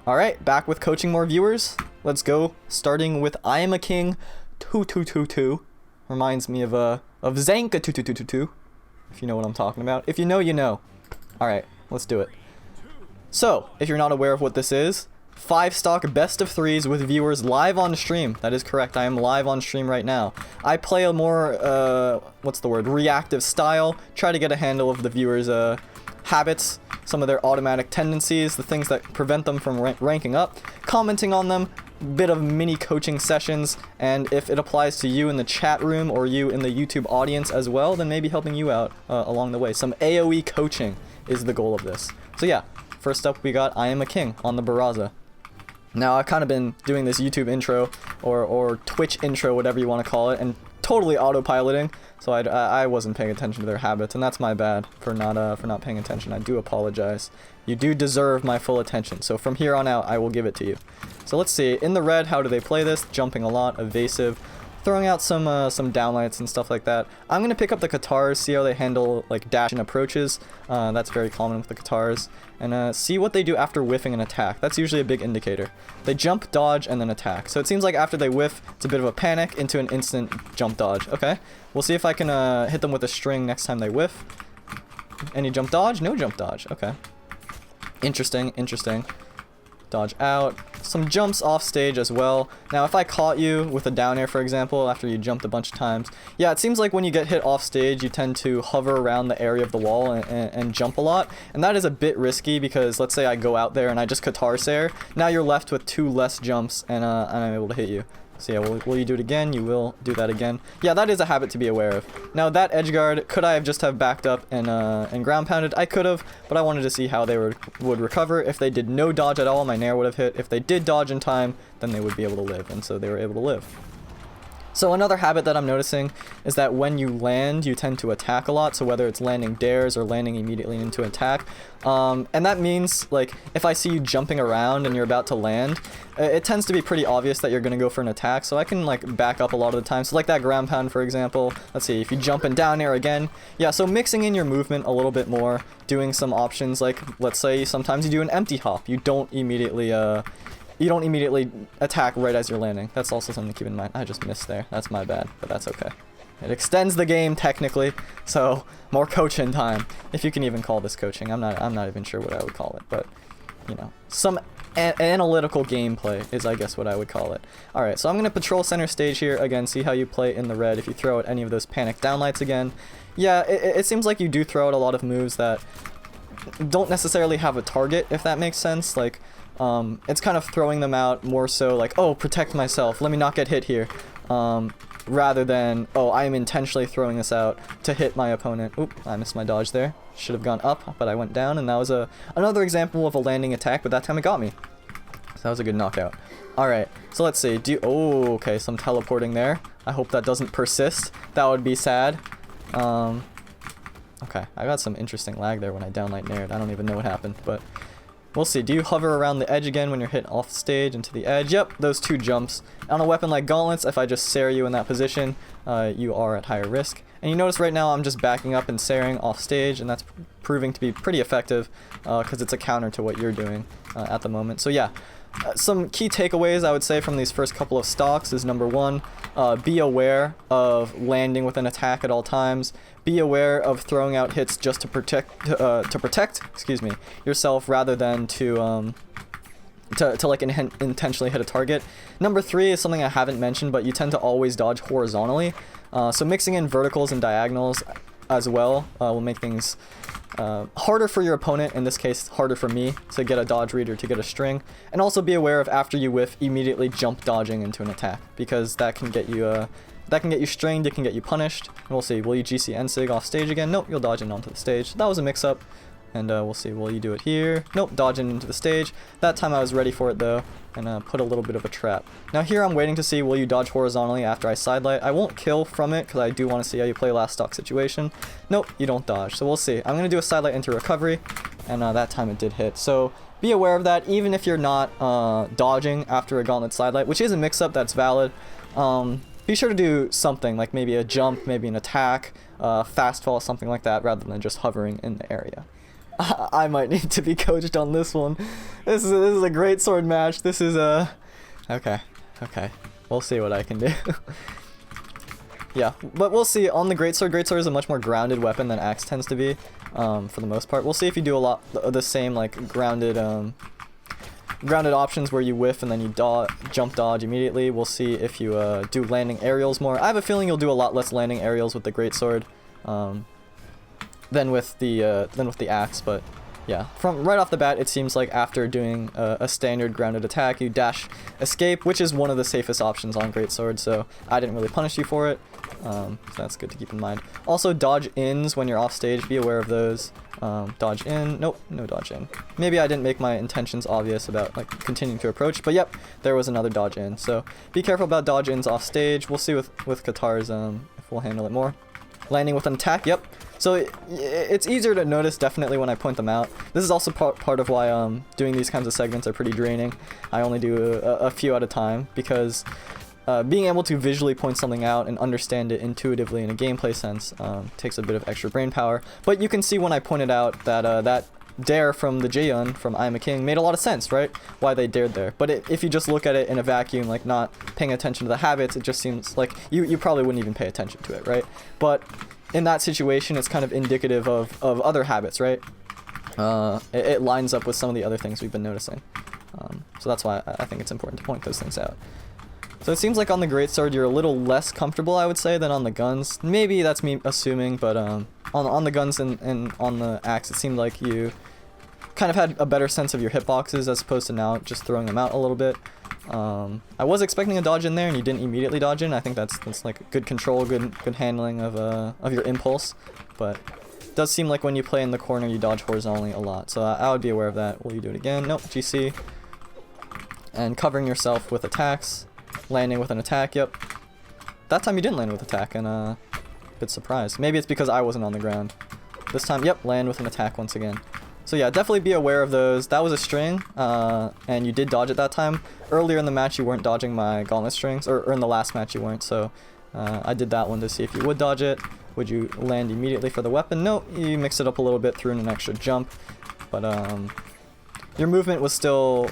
Alright, back with coaching more viewers. Let's go, starting with I Am a King 2222. Reminds me of Zanka 2222, if you know what I'm talking about. If you know, you know. Alright, let's do it. So, if you're not aware of what this is, 5-stock best of 3s with viewers live on stream. That is correct, I am live on stream right now. I play a more, reactive style. Try to get a handle of the viewers' habits, some of their automatic tendencies, the things that prevent them from ranking up, commenting on them, bit of mini coaching sessions, and if it applies to you in the chat room or you in the YouTube audience as well, then maybe helping you out along the way. Some AoE coaching is the goal of this. So yeah, first up we got I Am a King on the Brawlhalla. Now I've kind of been doing this YouTube intro or Twitch intro, whatever you want to call it, and totally autopiloting, so I wasn't paying attention to their habits, and that's my bad for not paying attention. I do apologize. You do deserve my full attention, so from here on out I will give it to you. So let's see, in the red, how do they play this? Jumping a lot, evasive, throwing out some downlights and stuff like that. I'm gonna pick up the Katars, see how they handle like dash and approaches. That's very common with the Katars, and see what they do after whiffing an attack. That's usually a big indicator. They jump, dodge, and then attack. So it seems like after they whiff, it's a bit of a panic into an instant jump dodge. Okay, we'll see if I can hit them with a string next time they whiff. Any jump dodge? No jump dodge. Okay. Interesting, interesting. Dodge out. Some jumps off stage as well. Now if I caught you with a down air, for example, after you jumped a bunch of times, yeah, it seems like when you get hit off stage you tend to hover around the area of the wall and jump a lot, and that is a bit risky because let's say I go out there and I just Katar Sair, now you're left with 2 less jumps and I'm able to hit you. So yeah, will you do it again? You will do that again. Yeah, that is a habit to be aware of. Now that edge guard, could I have just have backed up and ground pounded? I could have, but I wanted to see how they would recover. If they did no dodge at all, my nair would have hit. If they did dodge in time, then they would be able to live, and so they were able to live. So another habit that I'm noticing is that when you land, you tend to attack a lot. So whether it's landing dares or landing immediately into attack. And that means, like, if I see you jumping around and you're about to land, it tends to be pretty obvious that you're going to go for an attack. So I can, like, back up a lot of the time. So like that ground pound, for example. Let's see, if you jump and down air again. Yeah, so mixing in your movement a little bit more, doing some options like, let's say sometimes you do an empty hop. You don't immediately attack right as you're landing. That's also something to keep in mind. I just missed there. That's my bad, but that's okay. It extends the game technically, so more coaching time, if you can even call this coaching. I'm not even sure what I would call it, but you know, some analytical gameplay is, I guess, what I would call it. All right, so I'm gonna patrol center stage here again. See how you play in the red. If you throw out any of those panic downlights again, yeah, it seems like you do throw out a lot of moves that don't necessarily have a target, if that makes sense. Like, it's kind of throwing them out more so like, oh, protect myself, let me not get hit here, rather than, oh, I am intentionally throwing this out to hit my opponent. Oop, I missed my dodge there. Should have gone up, but I went down, and that was another example of a landing attack, but that time it got me. So that was a good knockout. Alright, so let's see, oh, okay, some teleporting there. I hope that doesn't persist. That would be sad. Okay, I got some interesting lag there when I downlight naired. I don't even know what happened, but we'll see. Do you hover around the edge again when you're hit off stage into the edge? Yep, those 2 jumps. On a weapon like gauntlets, if I just Sair you in that position, you are at higher risk. And you notice right now I'm just backing up and Sairing off stage, and that's proving to be pretty effective because it's a counter to what you're doing at the moment. So yeah, some key takeaways I would say from these first couple of stocks is number 1, be aware of landing with an attack at all times. Be aware of throwing out hits just to protect yourself rather than to like intentionally hit a target. Number 3 is something I haven't mentioned, but you tend to always dodge horizontally. So mixing in verticals and diagonals as well will make things harder for your opponent, in this case harder for me, to get a dodge read or to get a string. And also be aware of, after you whiff, immediately jump dodging into an attack, because that can get you stringed, it can get you punished. And we'll see, will you GC Ensig off stage again? Nope, you'll dodge in onto the stage. That was a mix-up. And we'll see, will you do it here? Nope, dodging into the stage. That time I was ready for it though, and put a little bit of a trap. Now here I'm waiting to see, will you dodge horizontally after I sidelight? I won't kill from it, because I do want to see how you play last stock situation. Nope, you don't dodge, so we'll see. I'm going to do a sidelight into recovery, and that time it did hit. So be aware of that, even if you're not dodging after a gauntlet sidelight, which is a mix-up that's valid. Be sure to do something, like maybe a jump, maybe an attack, fast fall, something like that, rather than just hovering in the area. I might need to be coached on this one. This is a great sword match. This is a... Okay. We'll see what I can do. Yeah, but we'll see. On the greatsword is a much more grounded weapon than axe tends to be, for the most part. We'll see if you do a lot the same like grounded options where you whiff and then you jump dodge immediately. We'll see if you do landing aerials more. I have a feeling you'll do a lot less landing aerials with the greatsword than with the axe, but yeah, from right off the bat, it seems like after doing a standard grounded attack, you dash escape, which is one of the safest options on greatsword, so I didn't really punish you for it, so that's good to keep in mind. Also, dodge ins when you're off stage, be aware of those. Dodge in, nope, no dodge in. Maybe I didn't make my intentions obvious about like continuing to approach, but yep, there was another dodge in, so be careful about dodge ins off stage. We'll see with Katar's if we'll handle it more. Landing with an attack, yep. So it's easier to notice definitely when I point them out. This is also part of why doing these kinds of segments are pretty draining. I only do a few at a time because being able to visually point something out and understand it intuitively in a gameplay sense takes a bit of extra brain power. But you can see when I pointed out that that dare from the Jaehyun from I Am a King made a lot of sense, right? Why they dared there. But if you just look at it in a vacuum, like not paying attention to the habits, it just seems like you probably wouldn't even pay attention to it, right? But in that situation, it's kind of indicative of other habits, right? It lines up with some of the other things we've been noticing. So that's why I think it's important to point those things out. So it seems like on the greatsword you're a little less comfortable, I would say, than on the guns. Maybe that's me assuming, but on the guns and on the axe, it seemed like you kind of had a better sense of your hitboxes as opposed to now just throwing them out a little bit. I was expecting a dodge in there and you didn't immediately dodge in. I think that's like good control, good handling of your impulse, but it does seem like when you play in the corner you dodge horizontally a lot, so I would be aware of that. Will you do it again? Nope, GC. And covering yourself with attacks, landing with an attack, yep. That time you didn't land with attack, and a bit surprised. Maybe it's because I wasn't on the ground. This time, yep, land with an attack once again. So yeah, definitely be aware of those. That was a string, and you did dodge it that time. Earlier in the match you weren't dodging my gauntlet strings, or in the last match you weren't, so I did that one to see if you would dodge it. Would you land immediately for the weapon? No, you mix it up a little bit, threw in an extra jump, but your movement was still...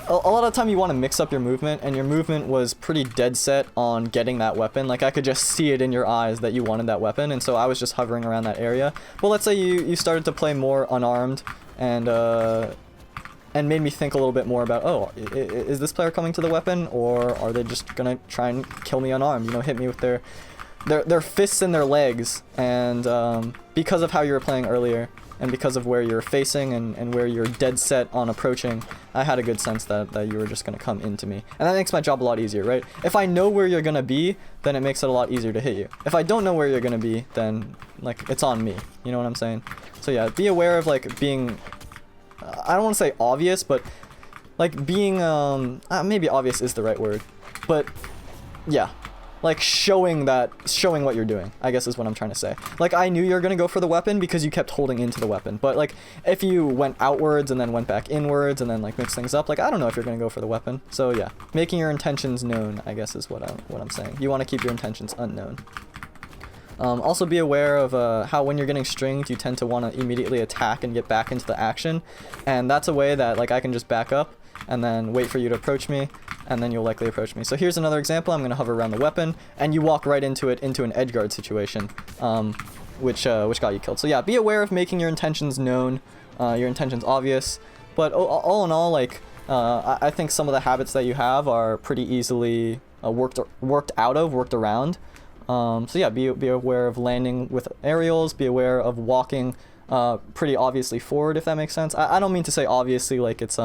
A lot of the time you want to mix up your movement, and your movement was pretty dead set on getting that weapon. Like, I could just see it in your eyes that you wanted that weapon, and so I was just hovering around that area. Well, let's say you started to play more unarmed, and made me think a little bit more about, oh, is this player coming to the weapon, or are they just gonna try and kill me unarmed, you know, hit me with their fists and their legs, and because of how you were playing earlier, and because of where you're facing and where you're dead set on approaching, I had a good sense that you were just going to come into me. And that makes my job a lot easier, right? If I know where you're going to be, then it makes it a lot easier to hit you. If I don't know where you're going to be, then, like, it's on me. You know what I'm saying? So yeah, be aware of, like, being... I don't want to say obvious, but, like, being, maybe obvious is the right word. But, yeah. Like, showing what you're doing, I guess is what I'm trying to say. Like, I knew you were going to go for the weapon because you kept holding into the weapon. But, like, if you went outwards and then went back inwards and then, like, mixed things up, like, I don't know if you're going to go for the weapon. So, yeah. Making your intentions known, I guess, is what I'm saying. You want to keep your intentions unknown. Also be aware of how when you're getting stringed, you tend to want to immediately attack and get back into the action. And that's a way that, like, I can just back up and then wait for you to approach me, and then you'll likely approach me. So here's another example. I'm going to hover around the weapon, and you walk right into it, into an edge guard situation, which got you killed. So yeah, be aware of making your intentions known, your intentions obvious. But all in all, like, I think some of the habits that you have are pretty easily worked around. So yeah, be aware of landing with aerials, be aware of walking pretty obviously forward, if that makes sense. I don't mean to say obviously like it's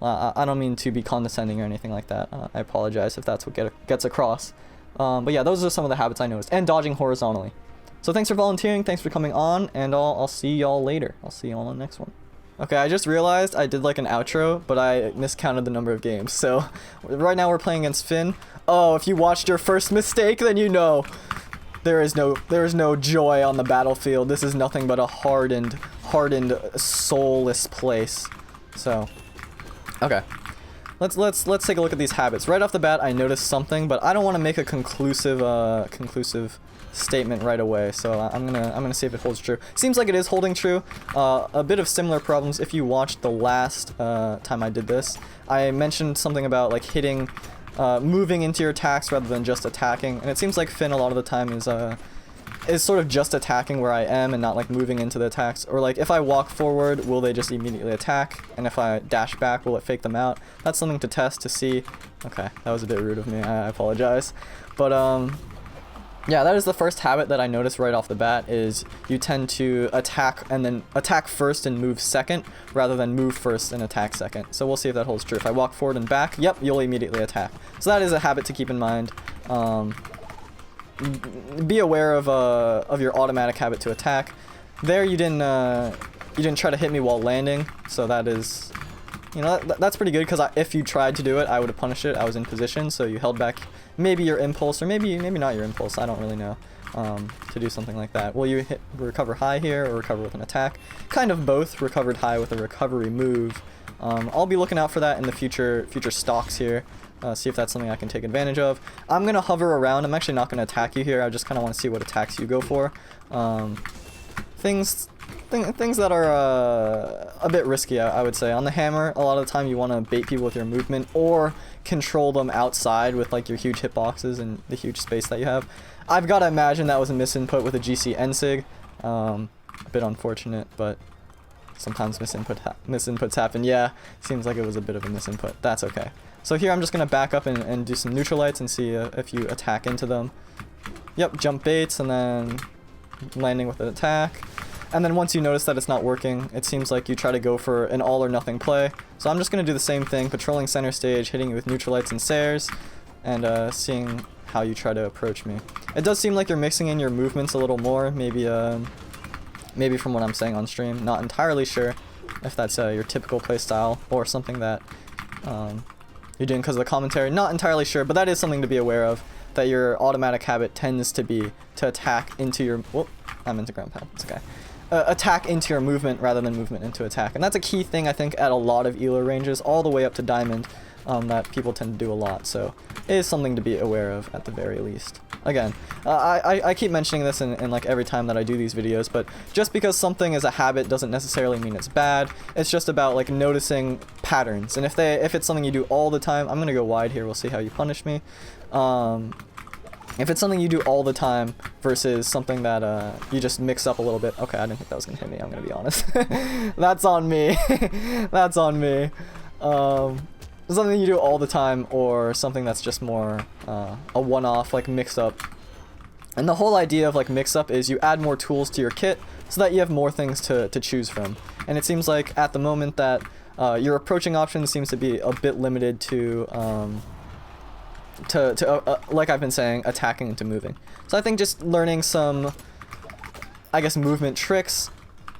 I don't mean to be condescending or anything like that. I apologize if that's what gets across. But yeah, those are some of the habits I noticed. And dodging horizontally. So thanks for volunteering, thanks for coming on, and I'll see y'all later. I'll see y'all on the next one. Okay, I just realized I did like an outro, but I miscounted the number of games. So right now we're playing against Finn. Oh, if you watched your first mistake, then you know. There is no joy on the battlefield. This is nothing but a hardened, soulless place. So, okay. Let's take a look at these habits. Right off the bat, I noticed something, but I don't want to make a conclusive statement right away, so I'm gonna see if it holds true. Seems like it is holding true. A bit of similar problems. If you watched the last time I did this, I mentioned something about like hitting, moving into your attacks rather than just attacking, and it seems like Finn a lot of the time is sort of just attacking where I am and not like moving into the attacks. Or like if I walk forward, will they just immediately attack? And if I dash back, will it fake them out? That's something to test to see. Okay, that was a bit rude of me, I apologize. But yeah, that is the first habit that I noticed right off the bat, is you tend to attack and then attack first and move second rather than move first and attack second. So we'll see if that holds true. If I walk forward and back, yep, you'll immediately attack. So that is a habit to keep in mind. Be aware of your automatic habit to attack. There you didn't try to hit me while landing, so that is, you know, that's pretty good, because if you tried to do it, I would have punished it. I was in position, so you held back maybe your impulse, or maybe not your impulse, I don't really know, to do something like that. Will you recover high here or recover with an attack? Kind of both. Recovered high with a recovery move. I'll be looking out for that in the future stocks here. See if that's something I can take advantage of. I'm going to hover around. I'm actually not going to attack you here. I just kind of want to see what attacks you go for. Things that are a bit risky, I would say. On the hammer, a lot of the time you want to bait people with your movement or control them outside with like your huge hitboxes and the huge space that you have. I've got to imagine that was a misinput with a GC NSIG. A bit unfortunate, but sometimes misinputs happen. Yeah, seems like it was a bit of a misinput. That's okay. So here I'm just going to back up and do some neutralites and see if you attack into them. Yep, jump baits and then landing with an attack. And then once you notice that it's not working, it seems like you try to go for an all or nothing play. So I'm just going to do the same thing, patrolling center stage, hitting you with neutralites and Sares, and seeing how you try to approach me. It does seem like you're mixing in your movements a little more, maybe from what I'm saying on stream. Not entirely sure if that's your typical play style or something that you're doing because of the commentary. Not entirely sure, but that is something to be aware of, that your automatic habit tends to be to attack into your... Whoop, I'm into ground pound. It's okay. Attack into your movement rather than movement into attack. And that's a key thing, I think, at a lot of Elo ranges, all the way up to Diamond, that people tend to do a lot. So it is something to be aware of at the very least. Again, I keep mentioning this in like every time that I do these videos, but just because something is a habit doesn't necessarily mean it's bad. It's just about like noticing patterns. And if it's something you do all the time, I'm gonna go wide here. We'll see how you punish me. If it's something you do all the time versus something that you just mix up a little bit. Okay, I didn't think that was gonna hit me. I'm gonna be honest. That's on me. That's on me. Something you do all the time, or something that's just more a one-off, like mix-up. And the whole idea of like mix-up is you add more tools to your kit so that you have more things to choose from. And it seems like at the moment that your approaching options seems to be a bit limited to like I've been saying, attacking into moving. So I think just learning some, I guess, movement tricks,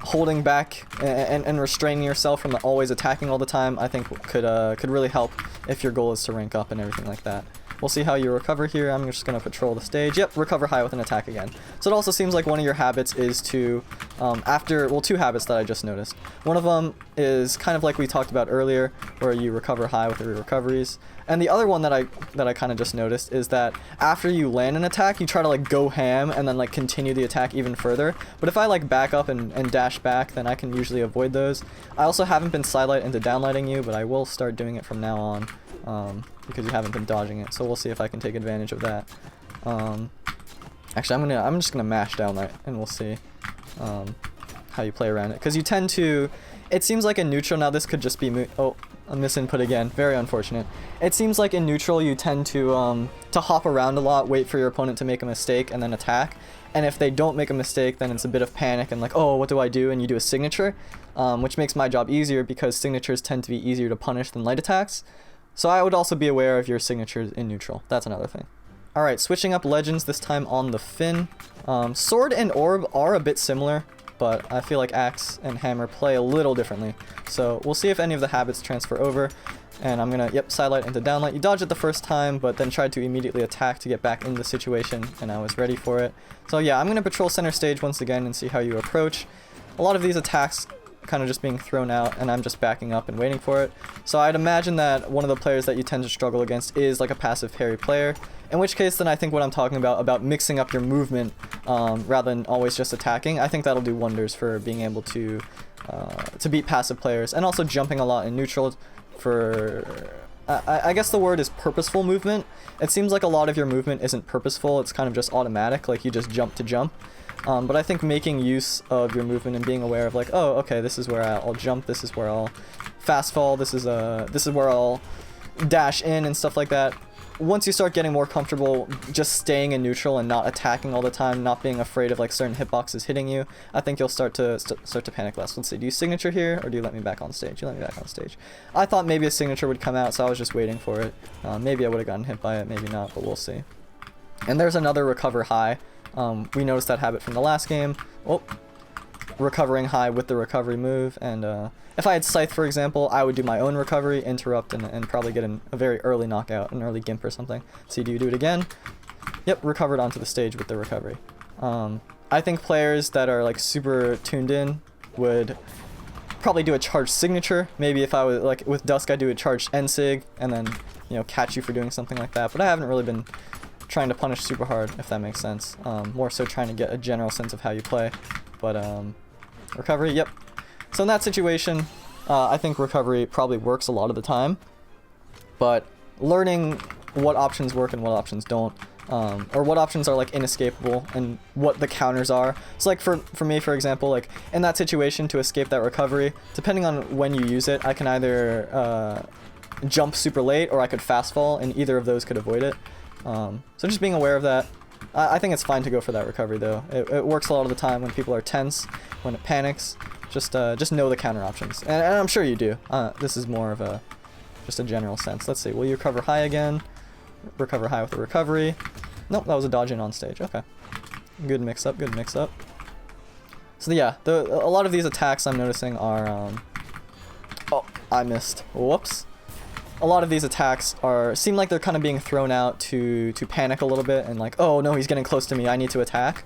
holding back and restraining yourself from always attacking all the time, I think could really help if your goal is to rank up and everything like that. We'll see how you recover here. I'm just going to patrol the stage. Yep, recover high with an attack again. So it also seems like one of your habits is to, two habits that I just noticed. One of them is kind of like we talked about earlier, where you recover high with your recoveries. And the other one that I kind of just noticed is that after you land an attack, you try to like go ham and then like continue the attack even further. But if I like back up and dash back, then I can usually avoid those. I also haven't been sidelight into downlighting you, but I will start doing it from now on. Because you haven't been dodging it, so we'll see if I can take advantage of that. Actually, I'm just gonna mash downlight, and we'll see how you play around it. Because you tend to, it seems like in neutral, now this could just be a misinput again, very unfortunate. It seems like in neutral you tend to hop around a lot, wait for your opponent to make a mistake, and then attack. And if they don't make a mistake, then it's a bit of panic and like, oh, what do I do? And you do a signature, which makes my job easier because signatures tend to be easier to punish than light attacks. So I would also be aware of your signatures in neutral. That's another thing. Alright, switching up legends, this time on the Finn. Sword and Orb are a bit similar, but I feel like Axe and Hammer play a little differently. So we'll see if any of the habits transfer over. And I'm gonna, sidelight into downlight. You dodged it the first time, but then tried to immediately attack to get back into the situation, and I was ready for it. So yeah, I'm gonna patrol center stage once again and see how you approach. A lot of these attacks kind of just being thrown out, and I'm just backing up and waiting for it. So I'd imagine that one of the players that you tend to struggle against is like a passive parry player, in which case then I think what I'm talking about mixing up your movement rather than always just attacking, I think that'll do wonders for being able to beat passive players, and also jumping a lot in neutral for... I guess the word is purposeful movement. It seems like a lot of your movement isn't purposeful, it's kind of just automatic, like you just jump to jump. But I think making use of your movement and being aware of like, oh, okay, this is where I'll jump, this is where I'll fast fall, this is where I'll dash in and stuff like that. Once you start getting more comfortable just staying in neutral and not attacking all the time, not being afraid of like certain hitboxes hitting you, I think you'll start to panic less. Let's see, do you signature here or do you let me back on stage? You let me back on stage. I thought maybe a signature would come out, so I was just waiting for it. Maybe I would have gotten hit by it, maybe not, but we'll see. And there's another recover high. We noticed that habit from the last game. Oh, recovering high with the recovery move, and if I had Scythe, for example, I would do my own recovery, interrupt, and probably get a very early knockout, an early gimp or something. See, do you do it again? Yep, recovered onto the stage with the recovery. I think players that are like super tuned in would probably do a charged signature. Maybe if I was like with Dusk, I'd do a charged end sig, and then, you know, catch you for doing something like that. But I haven't really been trying to punish super hard, if that makes sense. More so trying to get a general sense of how you play. But recovery, yep. So in that situation, I think recovery probably works a lot of the time, but learning what options work and what options don't, or what options are like inescapable and what the counters are. So like for me, for example, like in that situation, to escape that recovery, depending on when you use it, I can either jump super late or I could fast fall, and either of those could avoid it. So just being aware of that. I think it's fine to go for that recovery though. It works a lot of the time when people are tense, when it panics. Just know the counter options, and I'm sure you do. This is more of just a general sense. Let's see, will you recover high again? Recover high with the recovery. Nope, that was a dodge in on stage. Okay, good mix up, good mix up. So yeah, a lot of these attacks I'm noticing are oh, I missed. Whoops. A lot of these attacks seem like they're kind of being thrown out to panic a little bit, and like, oh no, he's getting close to me, I need to attack.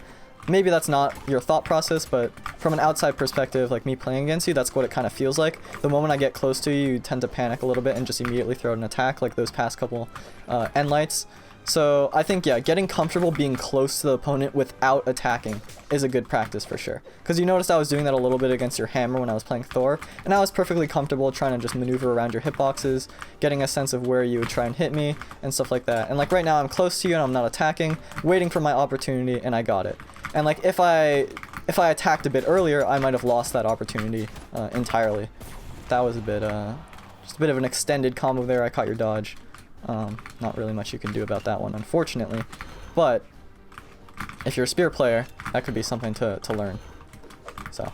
Maybe that's not your thought process, but from an outside perspective, like me playing against you, that's what it kind of feels like. The moment I get close to you, you tend to panic a little bit and just immediately throw out an attack, like those past couple end lights. So I think, yeah, getting comfortable being close to the opponent without attacking is a good practice for sure. Because you noticed I was doing that a little bit against your hammer when I was playing Thor, and I was perfectly comfortable trying to just maneuver around your hitboxes, getting a sense of where you would try and hit me, and stuff like that. And like right now I'm close to you and I'm not attacking, waiting for my opportunity, and I got it. And like if I attacked a bit earlier, I might have lost that opportunity entirely. That was a bit, just a bit of an extended combo there. I caught your dodge. Not really much you can do about that one, unfortunately. But if you're a spear player, that could be something to learn. So,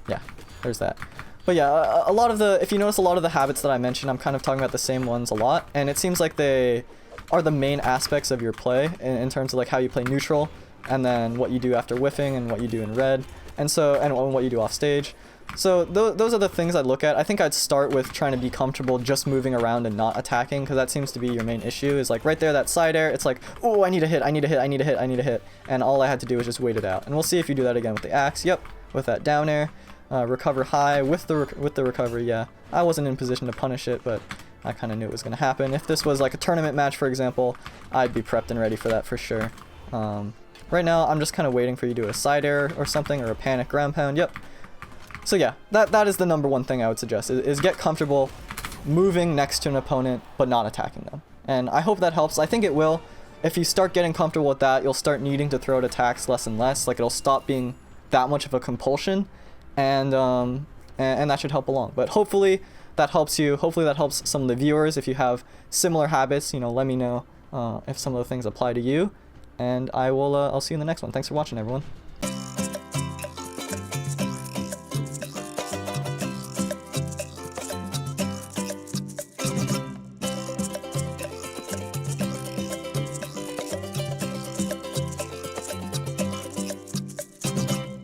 yeah, there's that. But yeah, a lot of if you notice a lot of the habits that I mentioned, I'm kind of talking about the same ones a lot, and it seems like they are the main aspects of your play in terms of like how you play neutral, and then what you do after whiffing, and what you do in red, and what you do off stage. So those are the things I'd look at. I think I'd start with trying to be comfortable just moving around and not attacking, because that seems to be your main issue, is like right there, that side air, it's like, oh, I need a hit, I need a hit, I need a hit, I need a hit, and all I had to do was just wait it out. And we'll see if you do that again with the axe. Yep, with that down air. Recover high with the recovery. Yeah, I wasn't in position to punish it, but I kind of knew it was going to happen. If this was like a tournament match, for example, I'd be prepped and ready for that for sure. Right now, I'm just kind of waiting for you to do a side air or something, or a panic ground pound. Yep. So yeah, that is the #1 thing I would suggest, is get comfortable moving next to an opponent, but not attacking them. And I hope that helps. I think it will. If you start getting comfortable with that, you'll start needing to throw out attacks less and less. Like, it'll stop being that much of a compulsion, and that should help along. But hopefully that helps you. Hopefully that helps some of the viewers. If you have similar habits, you know, let me know if some of the things apply to you. And I'll see you in the next one. Thanks for watching, everyone.